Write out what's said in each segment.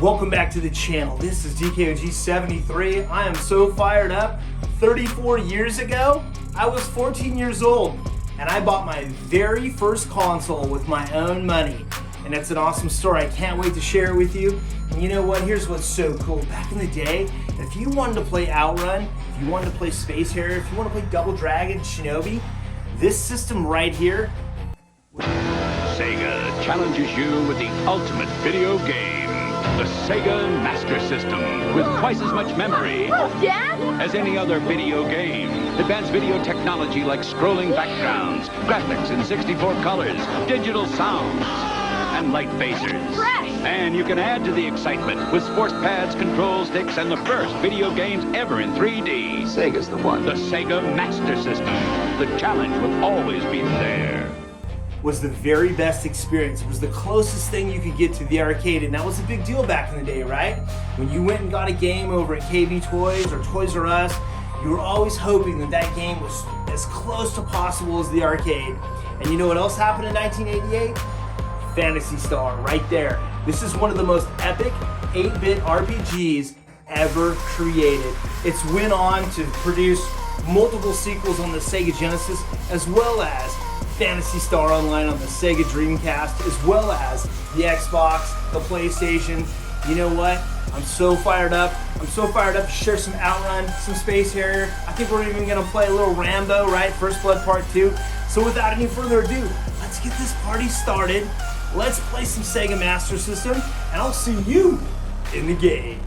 Welcome back to the channel. This is DKOG73. I am so fired up. 34 years ago, I was 14 years old and I bought my very first console with my own money. And it's an awesome story. I can't wait to share it with you. And you know what? Here's what's so cool. Back in the day, if you wanted to play Outrun, if you wanted to play Space Harrier, if you want to play Double Dragon, Shinobi, this system right here. Sega challenges you with the ultimate video game. The Sega Master System, with twice as much memory as any other video game. Advanced video technology like scrolling backgrounds, graphics in 64 colors, digital sounds, and light phasers. And you can add to the excitement with sports pads, control sticks, and the first video games ever in 3D. Sega's the one. The Sega Master System. The challenge will always be there. Was the very best experience. It was the closest thing you could get to the arcade, and that was a big deal back in the day, right? When you went and got a game over at KB Toys or Toys R Us, you were always hoping that that game was as close to possible as the arcade. And you know what else happened in 1988? Phantasy Star, right there. This is one of the most epic 8-bit RPGs ever created. It's went on to produce multiple sequels on the Sega Genesis, as well as Phantasy Star Online on the Sega Dreamcast, as well as the Xbox, the PlayStation. You know what? I'm so fired up. I'm so fired up to share some Outrun, some Space Harrier. I think we're even gonna play a little Rambo, right? First Blood Part 2. So without any further ado, let's get this party started. Let's play some Sega Master System, and I'll see you in the game.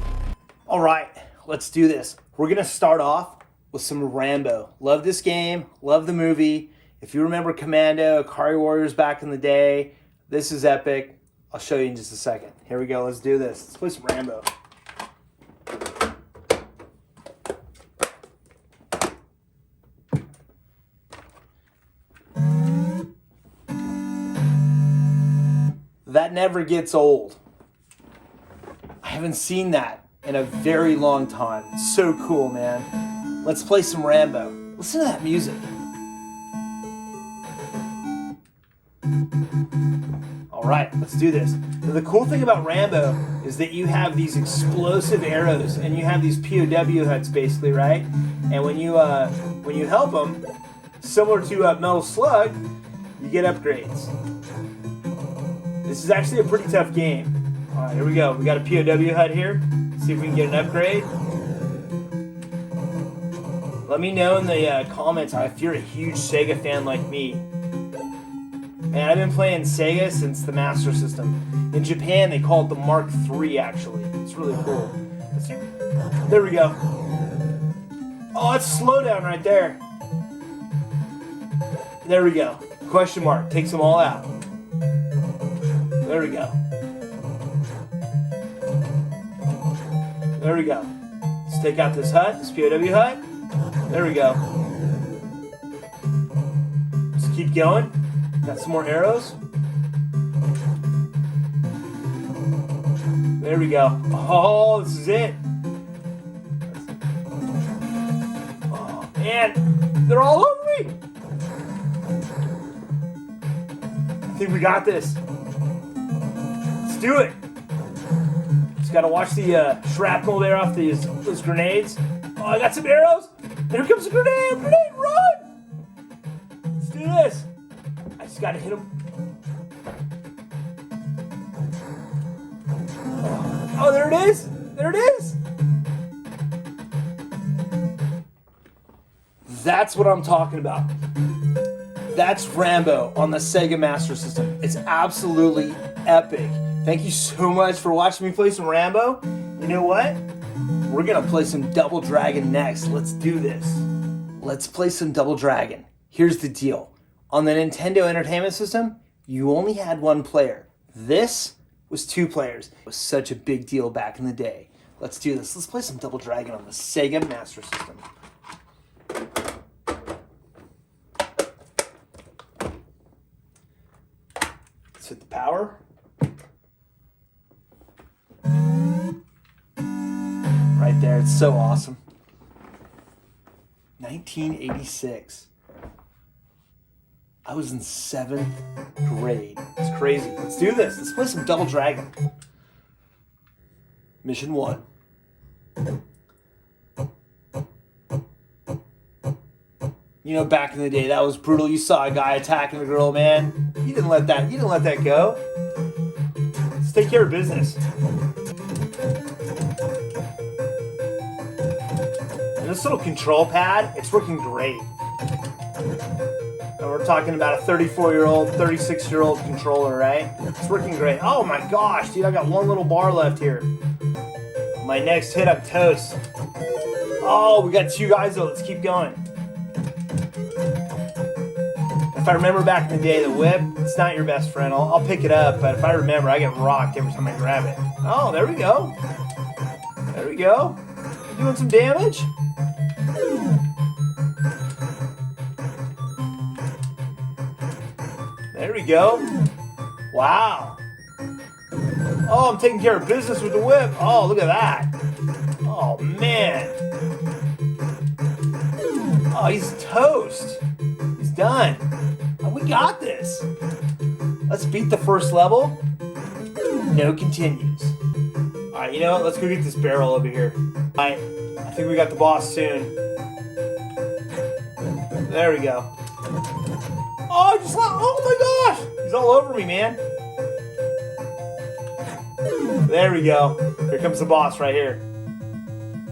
All right, let's do this. We're gonna start off with some Rambo. Love this game, love the movie. If you remember Commando, Akari Warriors back in the day, this is epic. I'll show you in just a second. Here we go, let's do this. Let's play some Rambo. That never gets old. I haven't seen that in a very long time. It's so cool, man. Let's play some Rambo. Listen to that music. All right, let's do this. Now, the cool thing about Rambo is that you have these explosive arrows and you have these POW huts basically, right? And when you help them, similar to Metal Slug, you get upgrades. This is actually a pretty tough game. All right, here we go. We got a POW hut here. Let's see if we can get an upgrade. Let me know in the comments if you're a huge Sega fan like me. Man, I've been playing Sega since the Master System. In Japan, they call it the Mark III, actually. It's really cool. There we go. Oh, that's a slowdown right there. There we go. Question mark. Takes them all out. There we go. There we go. Let's take out this hut, this POW hut. There we go. Let's keep going. Got some more arrows. There we go. Oh, this is it. Oh, man, they're all over me. I think we got this. Let's do it. Just gotta watch the shrapnel there off those grenades. Oh, I got some arrows. Here comes a grenade. Grenade, run! Let's do this. I just gotta hit him. Oh, there it is. There it is. That's what I'm talking about. That's Rambo on the Sega Master System. It's absolutely epic. Thank you so much for watching me play some Rambo. You know what? We're gonna play some Double Dragon next. Let's do this. Let's play some Double Dragon. Here's the deal. On the Nintendo Entertainment System, you only had one player. This was 2 players. It was such a big deal back in the day. Let's do this. Let's play some Double Dragon on the Sega Master System. Let's hit the power. Right there, it's so awesome. 1986. I was in 7th grade. It's crazy. Let's do this. Let's play some Double Dragon. Mission 1. You know, back in the day, that was brutal. You saw a guy attacking a girl, man. You didn't let that go. Let's take care of business. And this little control pad, it's working great. And we're talking about a 34-year-old, 36-year-old controller, right? It's working great. Oh my gosh, dude, I got one little bar left here. My next hit, I'm toast. Oh, we got 2 guys though. Let's keep going. If I remember back in the day, the whip, it's not your best friend. I'll pick it up, but if I remember, I get rocked every time I grab it. Oh, there we go. There we go. Doing some damage. There we go. Wow. Oh, I'm taking care of business with the whip. Oh, look at that. Oh, man. Oh, he's toast. He's done. Oh, we got this. Let's beat the first level. No continues. All right, you know what? Let's go get this barrel over here. All right, I think we got the boss soon. There we go. Oh, oh my gosh! He's all over me, man. There we go. Here comes the boss right here.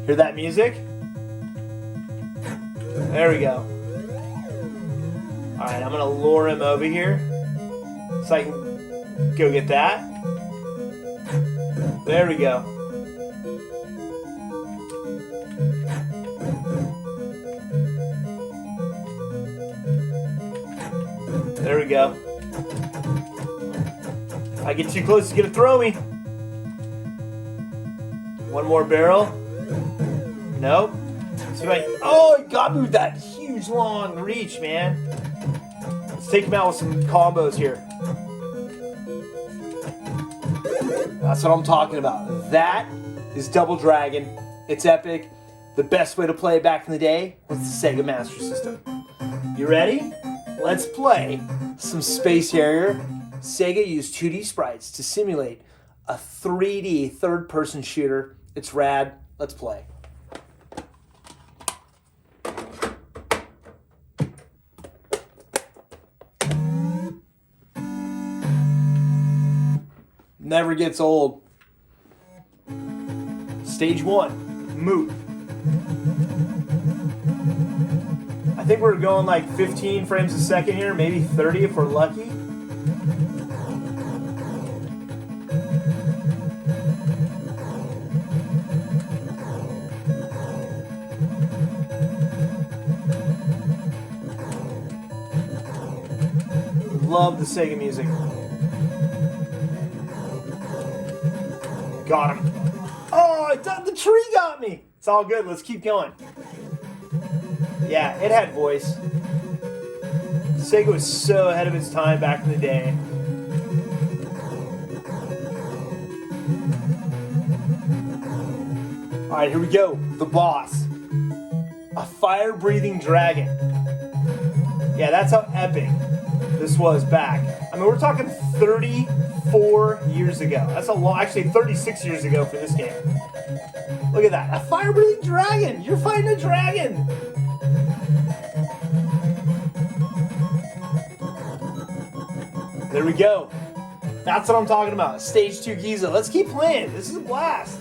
Hear that music? There we go. Alright, I'm gonna lure him over here so I can go get that. There we go. There we go. If I get too close, he's gonna throw me. One more barrel. Nope. Oh, he got me with that huge long reach, man. Let's take him out with some combos here. That's what I'm talking about. That is Double Dragon. It's epic. The best way to play it back in the day was the Sega Master System. You ready? Let's play some Space Harrier. Sega used 2D sprites to simulate a 3D third-person shooter. It's rad. Let's play. Never gets old. Stage 1, Moot. I think we're going like 15 frames a second here, maybe 30 if we're lucky. Love the Sega music. Got him. Oh, the tree got me. It's all good. Let's keep going. Yeah, it had voice. Sega was so ahead of its time back in the day. All right, here we go. The boss. A fire-breathing dragon. Yeah, that's how epic this was back. I mean, we're talking 34 years ago. That's a lot. Actually, 36 years ago for this game. Look at that. A fire-breathing dragon. You're fighting a dragon. There we go. That's what I'm talking about. Stage 2 Giza. Let's keep playing. This is a blast.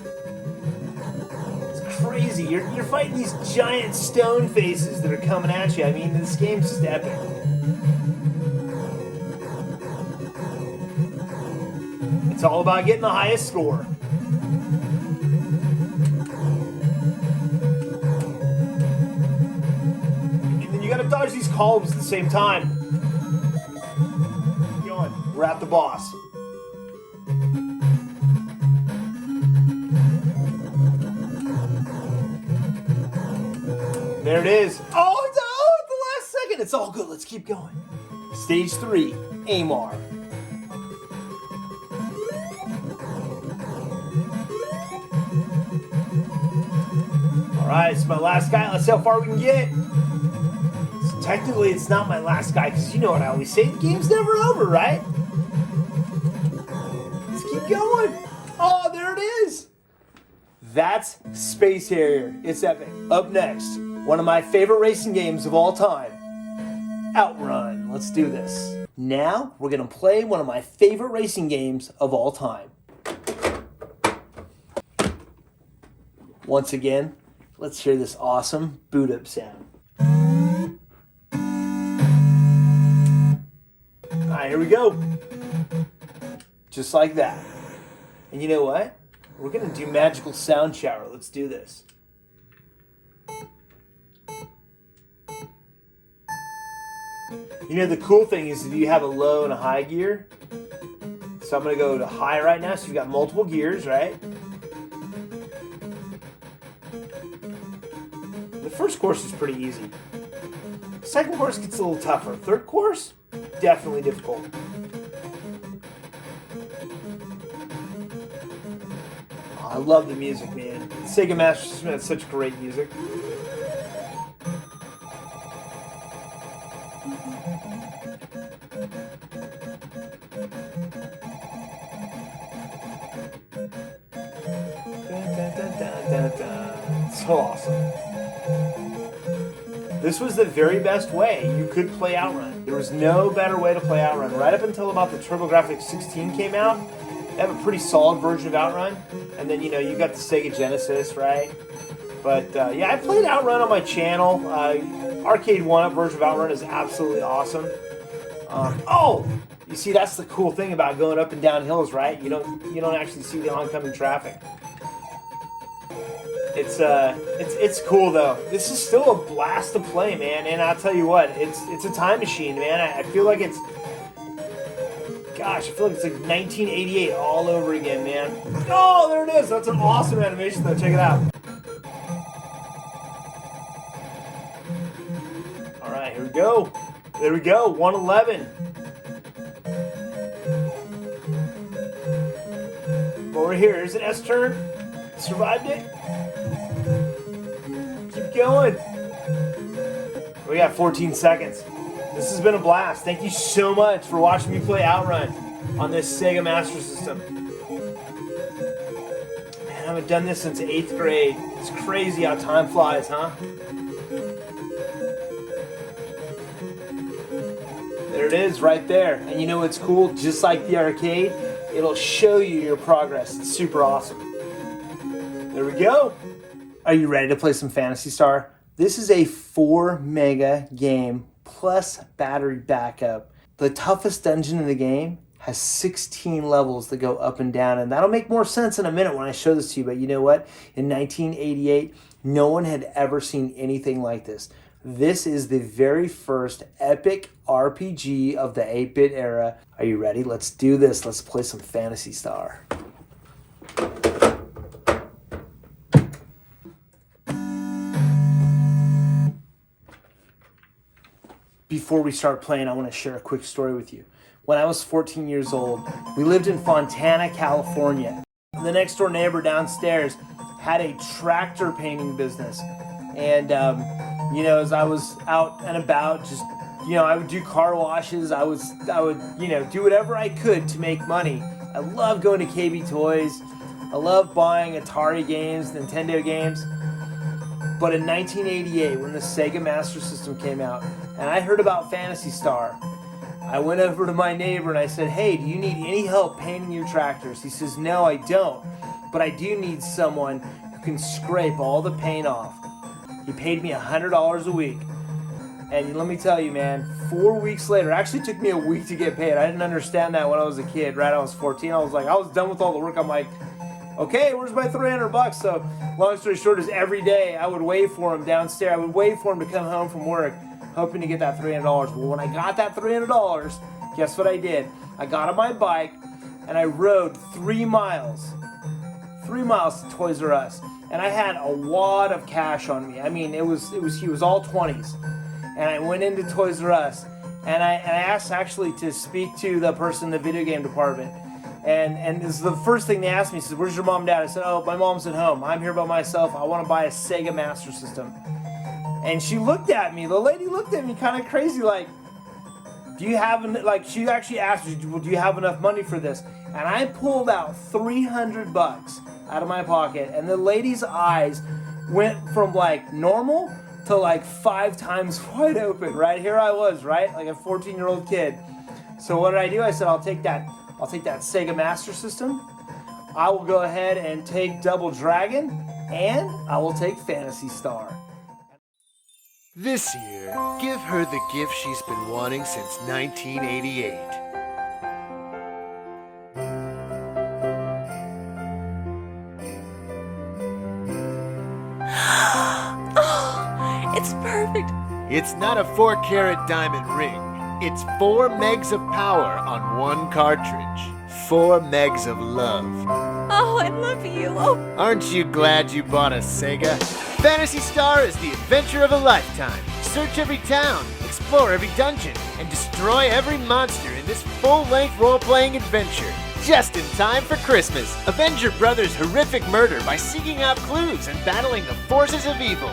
It's crazy. You're fighting these giant stone faces that are coming at you. I mean, this game's just epic. It's all about getting the highest score. And then you gotta dodge these columns at the same time. Keep going. We're at the boss. There it is. Oh, it's the last second. It's all good. Let's keep going. Stage 3, Amar. Alright, it's my last guy. Let's see how far we can get. So technically, it's not my last guy, because you know what I always say, the game's never over, right? Let's keep going. Oh, there it is. That's Space Harrier. It's epic. Up next, one of my favorite racing games of all time, Outrun. Let's do this. Now, we're going to play one of my favorite racing games of all time. Once again, let's hear this awesome boot up sound. Alright, here we go. Just like that. And you know what? We're going to do magical sound shower. Let's do this. You know, the cool thing is that you have a low and a high gear. So I'm going to go to high right now. So you've got multiple gears, right? The first course is pretty easy. The second course gets a little tougher. Third course, definitely difficult. Oh, I love the music, man. Sega Master System has such great music. So awesome. This was the very best way you could play Outrun. There was no better way to play Outrun. Right up until about the TurboGrafx 16 came out, they have a pretty solid version of Outrun. And then, you know, you got the Sega Genesis, right? But, yeah, I played Outrun on my channel. Arcade 1-up version of Outrun is absolutely awesome. Oh! You see, that's the cool thing about going up and down hills, right? You don't actually see the oncoming traffic. It's cool though. This is still a blast to play, man. And I'll tell you what, it's a time machine, man. I feel like it's, gosh, I feel like it's like 1988 all over again, man. Oh, there it is. That's an awesome animation though. Check it out. All right, here we go. There we go. 111. Over here. Here's an S turn. Survived it. Keep going. We got 14 seconds. This has been a blast. Thank you so much for watching me play Outrun on this Sega Master System. Man, I haven't done this since 8th grade. It's crazy how time flies, huh? There it is right there. And you know what's cool? Just like the arcade, it'll show you your progress. It's super awesome. There we go. Are you ready to play some Phantasy Star? This is a 4 mega game plus battery backup. The toughest dungeon in the game has 16 levels that go up and down, and that'll make more sense in a minute when I show this to you. But you know what? In 1988, no one had ever seen anything like this. This is the very first epic RPG of the 8-bit era. Are you ready? Let's do this. Let's play some Phantasy Star. Before we start playing, I want to share a quick story with you. When I was 14 years old, we lived in Fontana, California. The next door neighbor downstairs had a tractor painting business. And, you know, as I was out and about, just, you know, I would do car washes. I would, you know, do whatever I could to make money. I love going to KB Toys. I love buying Atari games, Nintendo games. But in 1988, when the Sega Master System came out, and I heard about Phantasy Star, I went over to my neighbor and I said, "Hey, do you need any help painting your tractors?" He says, "No, I don't, but I do need someone who can scrape all the paint off." He paid me $100 a week. And let me tell you, man, 4 weeks later, it actually took me a week to get paid. I didn't understand that when I was a kid, right? I was 14. I was done with all the work. I'm like, okay, where's my $300? So long story short is every day I would wait for him downstairs. I would wait for him to come home from work, hoping to get that $300. Well, when I got that $300, guess what I did? I got on my bike and I rode 3 miles. 3 miles to Toys R Us. And I had a wad of cash on me. I mean, he was all 20s. And I went into Toys R Us and I asked actually to speak to the person in the video game department. And this is the first thing they asked me. He said, "Where's your mom and dad?" I said, "Oh, my mom's at home. I'm here by myself. I want to buy a Sega Master System." And she looked at me. The lady looked at me kind of crazy, like, "Do you have she actually asked me, "Well, do you have enough money for this?" And I pulled out $300. out of my pocket, and the lady's eyes went from like normal to like 5 times wide open. Right here I was, right, like a 14-year-old kid. So what did I do? I said, I'll take that Sega Master System. I will go ahead and take Double Dragon, and I will take Phantasy Star. This year, give her the gift she's been wanting since 1988. Oh, it's perfect. It's not a 4-carat diamond ring. It's 4 megs of power on 1 cartridge. 4 megs of love. Oh, I love you. Oh. Aren't you glad you bought a Sega? Phantasy Star is the adventure of a lifetime. Search every town, explore every dungeon, and destroy every monster in this full-length role-playing adventure. Just in time for Christmas, avenge your brother's horrific murder by seeking out clues and battling the forces of evil.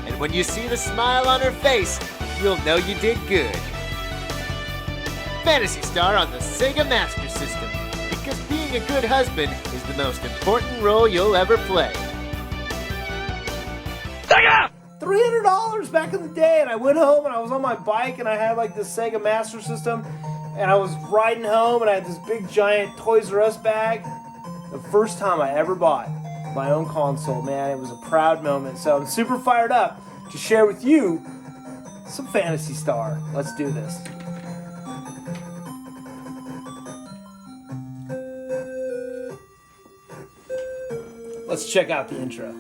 And when you see the smile on her face, you'll know you did good. Phantasy Star on the Sega Master System, because being a good husband is the most important role you'll ever play. Sega! $300 back in the day, and I went home and I was on my bike and I had like this Sega Master System, and I was riding home and I had this big giant Toys R Us bag. The first time I ever bought my own console, man, it was a proud moment. So I'm super fired up to share with you some Phantasy Star. Let's do this. Let's check out the intro.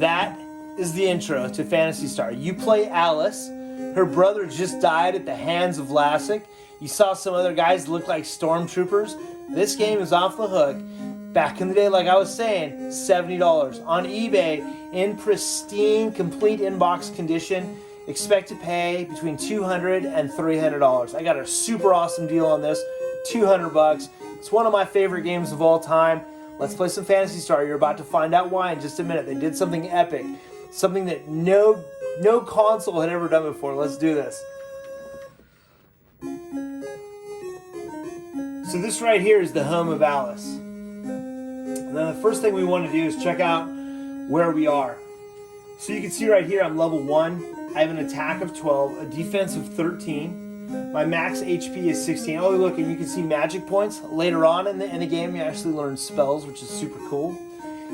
That is the intro to Phantasy Star. You play Alice. Her brother just died at the hands of Lassic. You saw some other guys look like stormtroopers. This game is off the hook. Back in the day, like I was saying, $70. On eBay, in pristine, complete inbox condition, expect to pay between $200 and $300. I got a super awesome deal on this, $200. It's one of my favorite games of all time. Let's play some Phantasy Star. You're about to find out why in just a minute. They did something epic. Something that no console had ever done before. Let's do this. So this right here is the home of Alice. And then the first thing we want to do is check out where we are. So you can see right here I'm level 1. I have an attack of 12, a defense of 13. My max HP is 16. Oh, look, and you can see magic points. Later on in the game, you actually learn spells, which is super cool.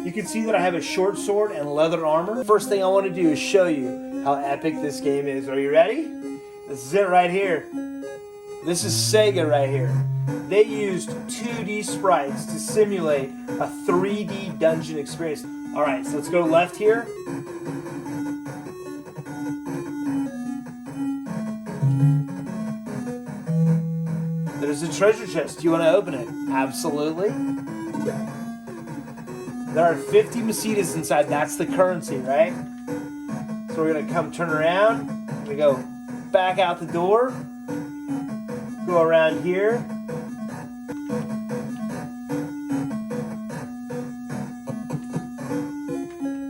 You can see that I have a short sword and leather armor. First thing I want to do is show you how epic this game is. Are you ready? This is it right here. This is Sega right here. They used 2D sprites to simulate a 3D dungeon experience. All right, so let's go left here. There's a treasure chest. Do you want to open it? Absolutely. There are 50 Macetas inside. That's the currency, right? So we're going to come turn around. We go back out the door. Go around here.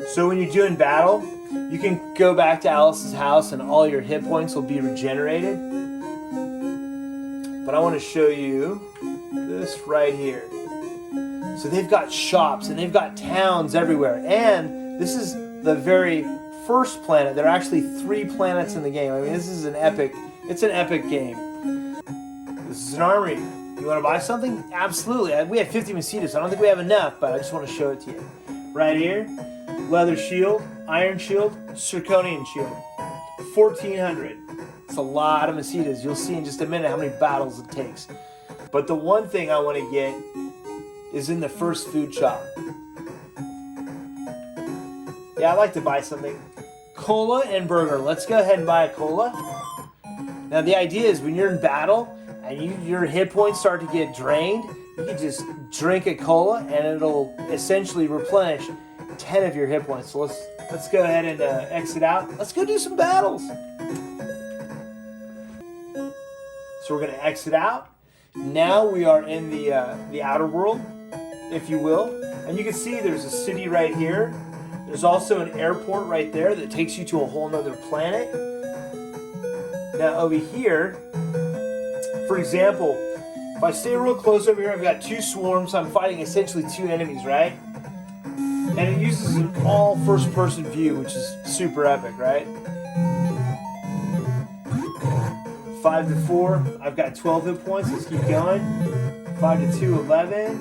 So when you're doing battle, you can go back to Alice's house and all your hit points will be regenerated. But I want to show you this right here. So they've got shops and they've got towns everywhere. And this is the very first planet. There are actually 3 planets in the game. I mean, this is it's an epic game. This is an armory. You want to buy something? Absolutely. We have 50 Macetas. I don't think we have enough, but I just want to show it to you. Right here, leather shield, iron shield, zirconian shield. 1,400. It's a lot of Macetas. You'll see in just a minute how many battles it takes. But the one thing I want to get is in the first food shop. Yeah, I'd like to buy something. Cola and burger. Let's go ahead and buy a cola. Now the idea is when you're in battle and your hit points start to get drained, you can just drink a cola and it'll essentially replenish 10 of your hit points. So let's go ahead and exit out. Let's go do some battles. So we're gonna exit out. Now we are in the outer world, if you will. And you can see there's a city right here. There's also an airport right there that takes you to a whole nother planet. Now over here, for example, if I stay real close over here, I've got two swarms. I'm fighting essentially two enemies, right? And it uses an all first-person view, which is super epic, right? 5 to 4, I've got 12 hit points. Let's keep going. 5 to 2, 11.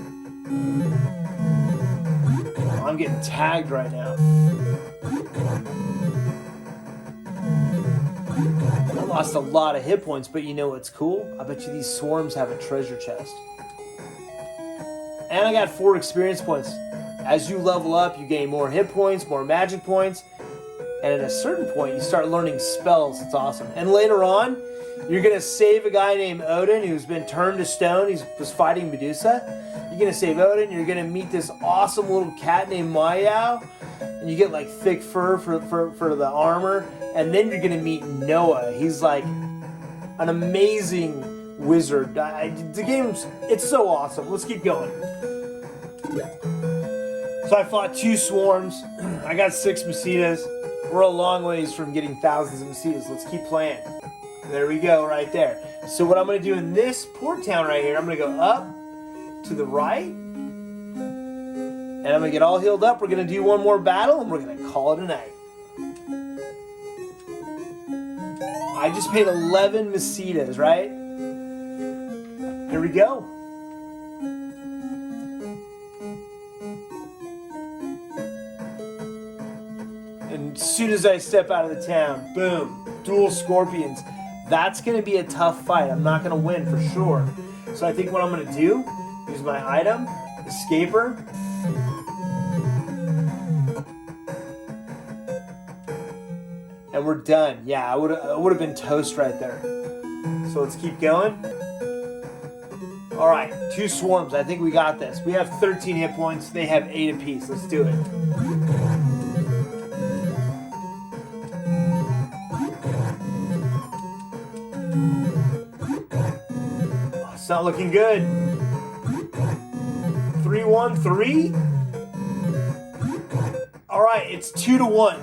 I'm getting tagged right now. I lost a lot of hit points, but you know what's cool? I bet you these swarms have a treasure chest. And I got 4 experience points. As you level up, you gain more hit points, more magic points, and at a certain point, you start learning spells. It's awesome. And later on, you're going to save a guy named Odin who's been turned to stone. He was fighting Medusa. You're going to save Odin. You're going to meet this awesome little cat named Mayao. And you get like thick fur for the armor. And then you're going to meet Noah. He's like an amazing wizard. The game's, it's so awesome. Let's keep going. So I fought 2 swarms. I got 6 Masitas. We're a long ways from getting thousands of Masitas. Let's keep playing. There we go, right there. So what I'm going to do in this port town right here, I'm going to go up to the right. And I'm going to get all healed up. We're going to do one more battle, and we're going to call it a night. I just paid 11 Masitas, right? Here we go. And as soon as I step out of the town, boom, dual scorpions. That's going to be a tough fight. I'm not going to win for sure. So I think what I'm going to do is my item, Escaper. And we're done. Yeah, I would have been toast right there. So let's keep going. All right, 2 swarms. I think we got this. We have 13 hit points. They have 8 apiece. Let's do it. It's not looking good. 3-1-3. All right, it's 2-1.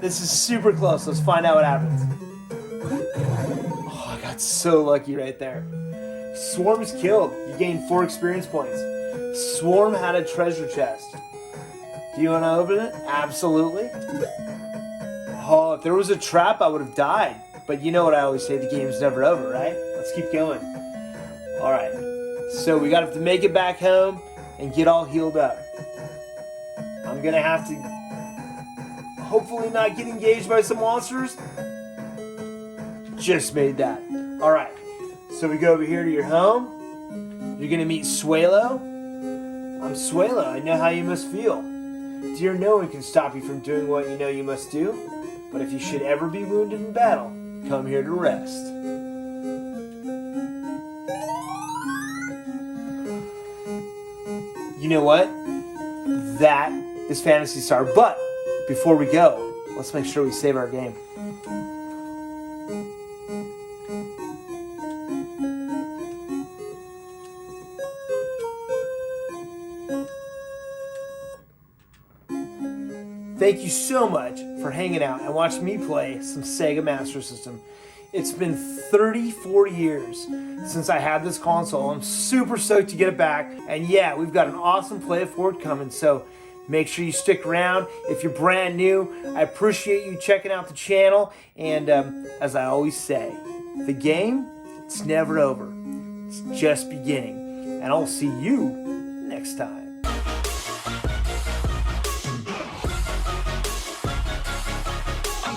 This is super close. Let's find out what happens. Oh, I got so lucky right there. Swarm's killed. You gained 4 experience points. Swarm had a treasure chest. Do you want to open it? Absolutely. Oh, if there was a trap, I would have died. But you know what I always say, the game's never over, right? Let's keep going. All right, so we got to make it back home and get all healed up. I'm going to have to hopefully not get engaged by some monsters. Just made that. All right, so we go over here to your home. You're going to meet Suelo. I'm Suelo. I know how you must feel. Dear, no one can stop you from doing what you know you must do. But if you should ever be wounded in battle, come here to rest. You know what? That is Phantasy Star. But before we go, let's make sure we save our game. Thank you so much for hanging out and watching me play some Sega Master System. It's been 34 years since I had this console. I'm super stoked to get it back. And yeah, we've got an awesome play it forward coming, so make sure you stick around. If you're brand new, I appreciate you checking out the channel. And as I always say, the game, it's never over. It's just beginning. And I'll see you next time.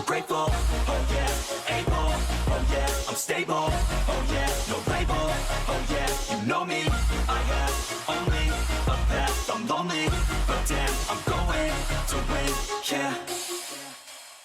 Grateful, oh yeah, able, oh yeah, I'm stable, oh yeah, no label, oh yeah, you know me, I have only a path, I'm lonely, but damn, I'm going to win, yeah.